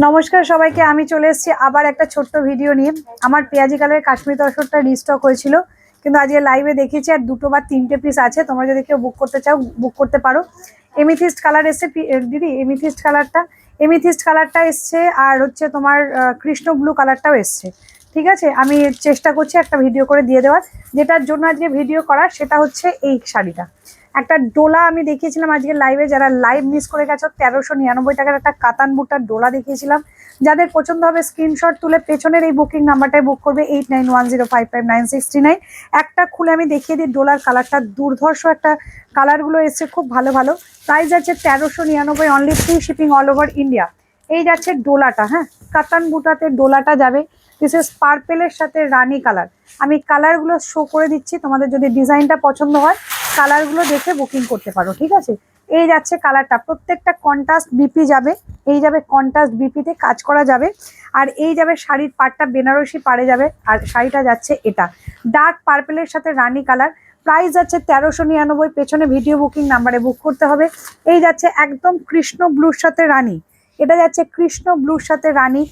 নমস্কার সবাইকে, আমি চলে এসেছি আবার একটা ছোট্ট ভিডিও নিয়ে। আমার পেঁয়াজি কালারের কাশ্মীরি তসরটা রিস্টক হয়েছিল, কিন্তু আজকে লাইভে দেখিয়েছি আর 2 বা 3টে পিস আছে। তোমরা যদি কেউ বুক করতে চাও বুক করতে পারো। এমিথিস্ট কালার এসছে দিদি, এমিথিস্ট কালারটা এসছে, আর হচ্ছে তোমার কৃষ্ণ ব্লু কালারটাও এসছে। ঠিক আছে, আমি চেষ্টা করছি একটা ভিডিও করে দিয়ে দেওয়ার। যেটার জন্য আজকে ভিডিও করার সেটা হচ্ছে এই শাড়িটা। একটা ডোলা আমি দেখিয়েছিলাম আজকে লাইভে, যারা লাইভ মিস করে গেছো 1399 টাকার একটা কাতান বুটার ডোলা দেখিয়েছিলাম। যাদের পছন্দ হবে স্ক্রিনশট তুলে পেছনের এই বুকিং নাম্বারটায় বুক করবে 8910559639। একটা খুলে আমি দেখিয়ে দিই ডোলার কালারটা, দুর্ধর্ষ একটা কালারগুলো এসছে, খুব ভালো ভালো। প্রাইস আছে 1399, only free shipping all over India. এই যাচ্ছে ডোলাটা, হ্যাঁ কাতান বুটাতে ডোলাটা যাবে। দিস ইজ পার্পেলের সাথে রানি কালার। আমি কালারগুলো শো করে দিচ্ছি, তোমাদের যদি ডিজাইনটা পছন্দ হয় কালারগুলো দেখে বুকিং করতে পারো। ঠিক আছে, এই যাচ্ছে কালারটা, প্রত্যেকটা কন্ট্রাস্ট বিপি যাবে। এই যাবে কন্ট্রাস্ট বিপিতে কাজ করা যাবে। আর এই যাবে শাড়ির পাড়টা বেনারসি পাড়ে যাবে। আর শাড়িটা যাচ্ছে এটা ডার্ক পার্পেলের সাথে রানি কালার। প্রাইস যাচ্ছে 1399, পেছনে ভিডিও বুকিং নাম্বারে বুক করতে হবে। এই যাচ্ছে একদম কৃষ্ণ ব্লুর সাথে রানি, এটা যাচ্ছে কৃষ্ণ ব্লুর সাথে রানি,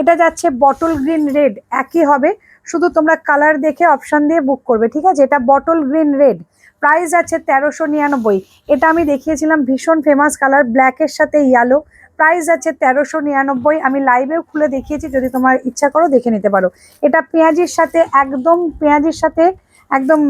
এটা যাচ্ছে বটল গ্রিন রেড, একই হবে, শুধু তোমরা কালার দেখে অপশান দিয়ে বুক করবে। ঠিক আছে, এটা বটল গ্রিন রেড, প্রাইস আছে 1399। এটা আমি দেখিয়েছিলাম ভীষণ ফেমাস কালার, ব্ল্যাকের সাথে ইয়েলো, প্রাইস আছে 1399। আমি লাইভেও খুলে দেখিয়েছি, যদি তোমার ইচ্ছা করো দেখে নিতে পারো। এটা পেঁয়াজির সাথে একদম, পেঁয়াজির সাথে একদম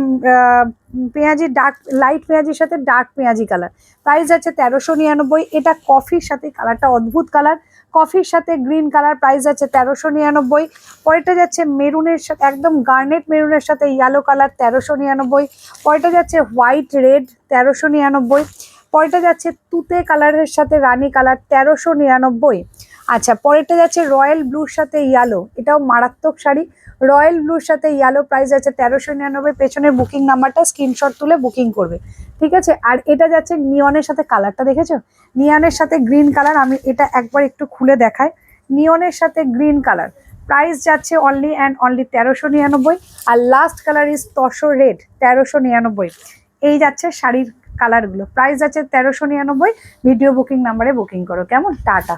পেঁয়াজি ডার্ক, লাইট পেঁয়াজির সাথে ডার্ক পেঁয়াজি কালার, প্রাইস আছে 1399। এটা কফির সাথে, কালারটা অদ্ভুত কালার, কফির সাথে গ্রিন কালার, প্রাইস আছে 1399। পরেরটা যাচ্ছে মেরুনের সাথে, একদম গার্নেট মেরুনের সাথে ইয়েলো কালার, 1399। পরেরটা যাচ্ছে হোয়াইট রেড, 1399। পরেরটা যাচ্ছে তুতে কালারের সাথে রানী কালার, 1399। আচ্ছা, পরেরটা যাচ্ছে রয়্যাল ব্লুর সাথে ইয়েলো, এটাও মারাত্মক শাড়ি, রয়্যাল ব্লুর সাথে ইয়েলো, প্রাইস আছে 1399। পেছনের বুকিং নাম্বারটা স্ক্রিনশট তুলে বুকিং করবে। ঠিক আছে, আর এটা যাচ্ছে নিয়নের সাথে, কালারটা দেখেছো, নিয়নের সাথে গ্রিন কালার। আমি এটা একবার একটু খুলে দেখাই, নিয়নের সাথে গ্রিন কালার, প্রাইস যাচ্ছে অনলি অ্যান্ড অনলি 1399। আর last colour is tussar red, 1399। এই যাচ্ছে শাড়ির কালারগুলো, প্রাইস আছে 1399। ভিডিও বুকিং নাম্বারে বুকিং করো। কেমন, টাটা।